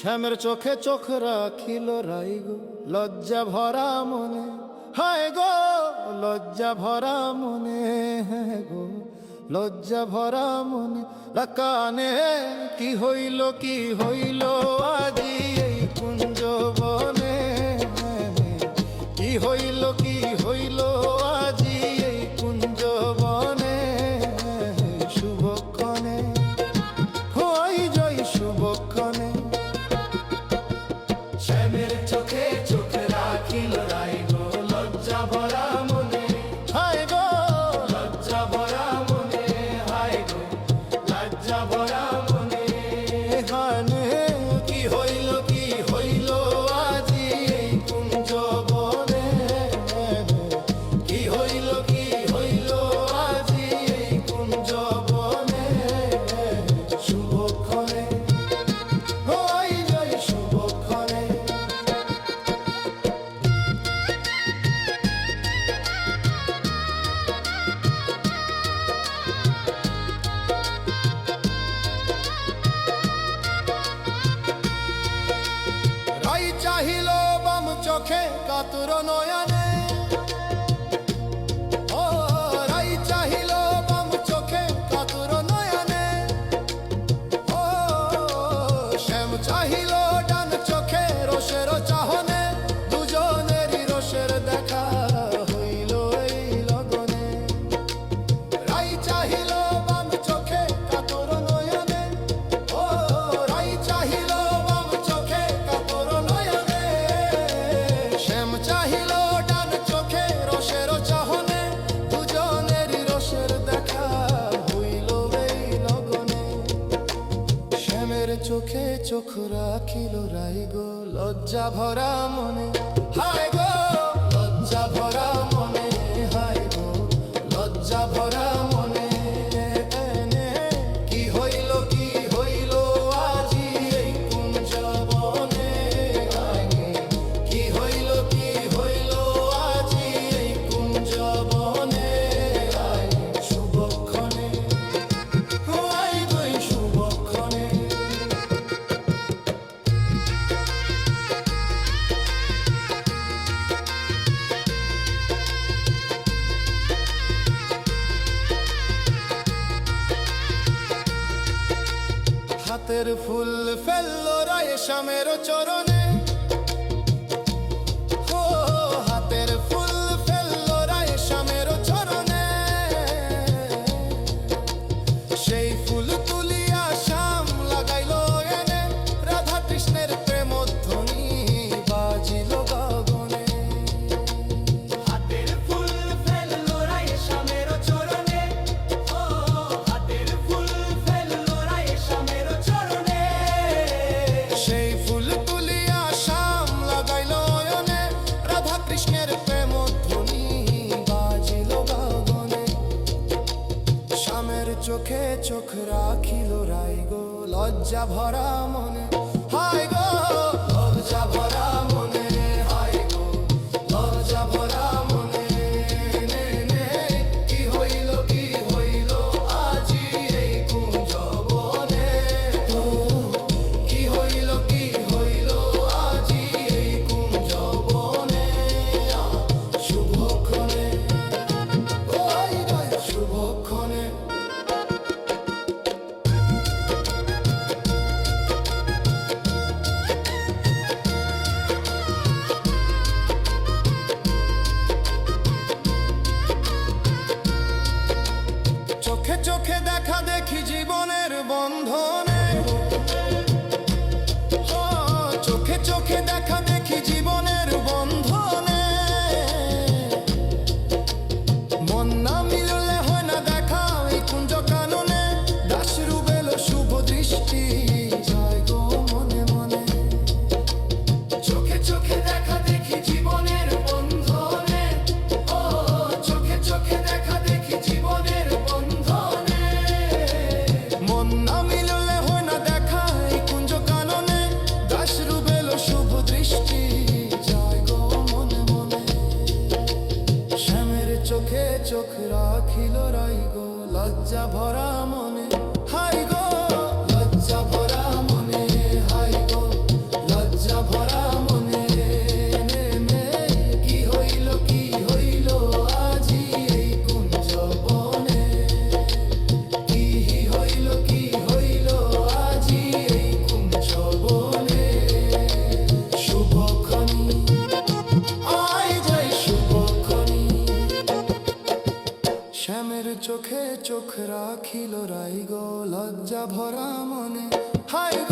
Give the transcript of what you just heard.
শ্যামের চোখে চোখ রাখিল রাই গো লজ্জা ভরা মনে, হায় গো লজ্জা ভরা মনে, হ্যাঁ গো লজ্জা ভরা মনে। কানে কি হইল আজি এই কুঞ্জ বনে, কি হইল আজি এই কুঞ্জ বনে। শুভক্ষণে হই জয় শুভক্ষণে। শ্যামের চোখে চোখ রাখিল রাই গো লজ্জা ভরা মনে, হায় গো লজ্জা ভরা মনে, হায় গো লজ্জা ভরা মনে। এখানে কি হইল আজি এই কুঞ্জ বনে, কি হইল আজি এই কুঞ্জ বনে। শুভক্ষণে হই জয় শুভক্ষণে। রাই চাহিল বাম চোখে কাতর নয়নে, ও রাই চাহিল বাম চোখে কাতর নয়নে। ও শ্যাম চাহিল ডান চোখে রোষের চাহনে, দুজনেরই রোষের দেখা হইল এই লগনে। রাই চাহিল বাম চোখে কাতর নয়নে, ও রাই চাহিল বাম চোখে কাতর নয়নে। শ্যাম চাহিল ডান চোখে রোষের চাহনে, দুজনেরই রোষের দেখা হইল এই লগনে। শ্যামের চোখে চোখ রাখিল রাই গো লজ্জা ভরা মনে, হায় গো লজ্জা ভরা মনে, হায় গো লজ্জা ভরা মনে। কি হইল আজি এই কুঞ্জ বনে, কি হইল আজি এই কুঞ্জ বনে। শুভক্ষণে হই গই শুভক্ষণে। হাতের ফুল ফেললো রায় শ্যামের চরণে, ও হাতের ফুল ফেললো রায় শ্যামের চরণে। সেই ফুল তুলিয়া শ্যাম লাগাইল এনে, রাধা কৃষ্ণের প্রেম ধ্বনি বাজিল গগনে। হাতের ফুল ফেললো রাই শ্যামের চরণে, ও হাতের ফুল ফেললো রাই শ্যামের চরণে। সেই ফুল তুলিয়া শ্যাম লাগাইল এনে, রাধা কৃষ্ণের প্রেম ধ্বনি বাজিল গগনে। শ্যামের চোখে চোখ রাখিল রাই গো লজ্জা ভরা মনে, হায় গো লজ্জা ভরা মনে, হায় গো লজ্জা ভরা মনে। কি হইল আজি এই কুঞ্জ বনে, কি হইল আজি এই কুঞ্জ বনে। শুভক্ষণে ওই জয় শুভক্ষণে। শ্যামের চোখে চোখ রাখিল রাই গো লজ্জা ভরা মনে, হায় গো লজ্জা ভরা মনে, হায় গো লজ্জা ভরা মনে। কি হইল আজি এই কুঞ্জ বনে, কি হইল আজি এই কুঞ্জ বনে। শুভক্ষণে ওই জয় শুভক্ষণে। শুভক্ষণে। ভরা মনে হায়